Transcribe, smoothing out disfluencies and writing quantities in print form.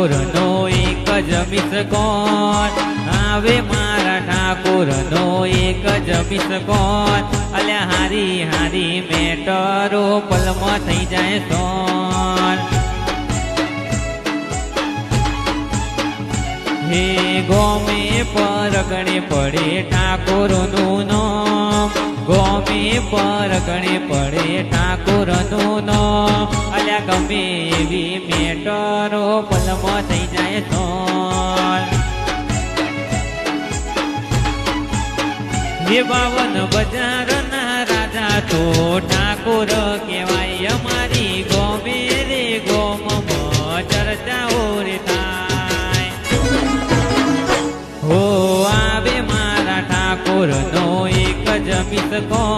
ઠાકોરનો એક જ મિસકોલ આવે મારા ઠાકોરનો એક જ મિસકોલ અલ્યા હારી હારી મેટરો પલમાં થઈ જાય સોન હે ગોમે પરગણે પડે ઠાકોરનું નામ ગોમે પરગણે પડે ઠાકોરનું નામ અલ્યા ગમે એવી મેટરો પલમાં થઈ જાય સોન હે 52 બજારના રાજા તો ઠાકોર કહેવાય અમારી ગોમે રે ગોમમાં ચર્ચાઓ રે થાય હો આવે મારા ઠાકોરનો એક જ મિસકોલ